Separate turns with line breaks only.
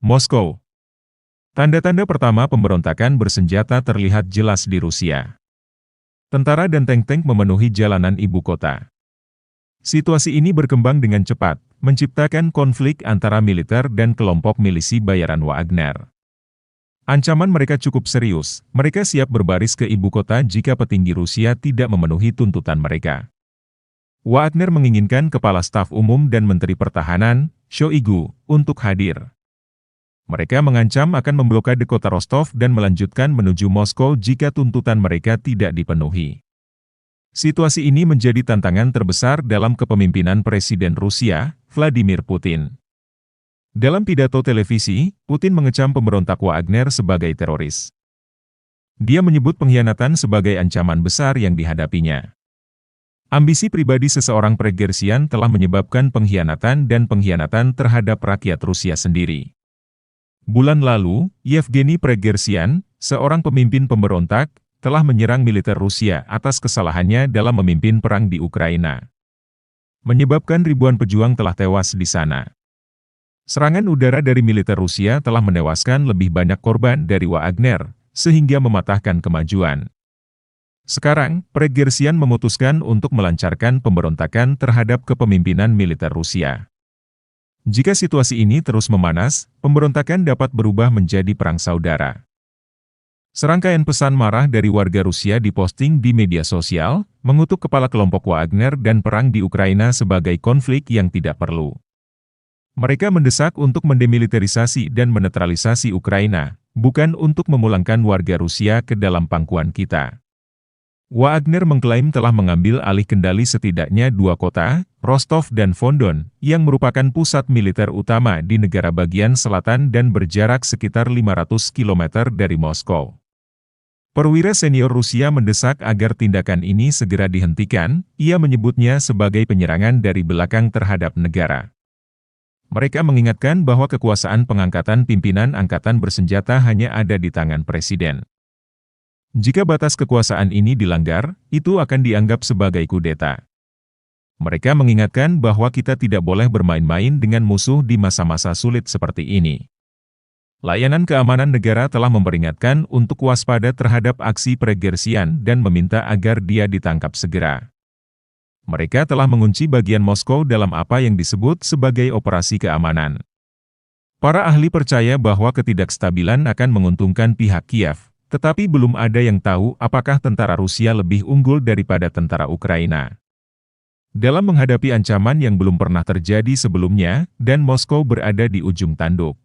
Moskow. Tanda-tanda pertama pemberontakan bersenjata terlihat jelas di Rusia. Tentara dan tank-tank memenuhi jalanan ibu kota. Situasi ini berkembang dengan cepat, menciptakan konflik antara militer dan kelompok milisi bayaran Wagner. Ancaman mereka cukup serius, mereka siap berbaris ke ibu kota jika petinggi Rusia tidak memenuhi tuntutan mereka. Wagner menginginkan Kepala Staf Umum dan Menteri Pertahanan, Shoigu, untuk hadir. Mereka mengancam akan memblokade kota Rostov dan melanjutkan menuju Moskow jika tuntutan mereka tidak dipenuhi. Situasi ini menjadi tantangan terbesar dalam kepemimpinan Presiden Rusia, Vladimir Putin. Dalam pidato televisi, Putin mengecam pemberontak Wagner sebagai teroris. Dia menyebut pengkhianatan sebagai ancaman besar yang dihadapinya. Ambisi pribadi seseorang Pregersian telah menyebabkan pengkhianatan dan pengkhianatan terhadap rakyat Rusia sendiri. Bulan lalu, Yevgeny Pregersian, seorang pemimpin pemberontak, telah menyerang militer Rusia atas kesalahannya dalam memimpin perang di Ukraina. Menyebabkan ribuan pejuang telah tewas di sana. Serangan udara dari militer Rusia telah menewaskan lebih banyak korban dari Wagner, sehingga mematahkan kemajuan. Sekarang, Pregersian memutuskan untuk melancarkan pemberontakan terhadap kepemimpinan militer Rusia. Jika situasi ini terus memanas, pemberontakan dapat berubah menjadi perang saudara. Serangkaian pesan marah dari warga Rusia diposting di media sosial, mengutuk kepala kelompok Wagner dan perang di Ukraina sebagai konflik yang tidak perlu. Mereka mendesak untuk mendemilitarisasi dan menetralisasi Ukraina, bukan untuk memulangkan warga Rusia ke dalam pangkuan kita. Wagner mengklaim telah mengambil alih kendali setidaknya 2 kota, Rostov dan Fondon, yang merupakan pusat militer utama di negara bagian selatan dan berjarak sekitar 500 km dari Moskow. Perwira senior Rusia mendesak agar tindakan ini segera dihentikan, ia menyebutnya sebagai penyerangan dari belakang terhadap negara. Mereka mengingatkan bahwa kekuasaan pengangkatan pimpinan angkatan bersenjata hanya ada di tangan presiden. Jika batas kekuasaan ini dilanggar, itu akan dianggap sebagai kudeta. Mereka mengingatkan bahwa kita tidak boleh bermain-main dengan musuh di masa-masa sulit seperti ini. Layanan Keamanan Negara telah memperingatkan untuk waspada terhadap aksi Pregersian dan meminta agar dia ditangkap segera. Mereka telah mengunci bagian Moskow dalam apa yang disebut sebagai operasi keamanan. Para ahli percaya bahwa ketidakstabilan akan menguntungkan pihak Kiev. Tetapi belum ada yang tahu apakah tentara Rusia lebih unggul daripada tentara Ukraina. Dalam menghadapi ancaman yang belum pernah terjadi sebelumnya, dan Moskow berada di ujung tanduk.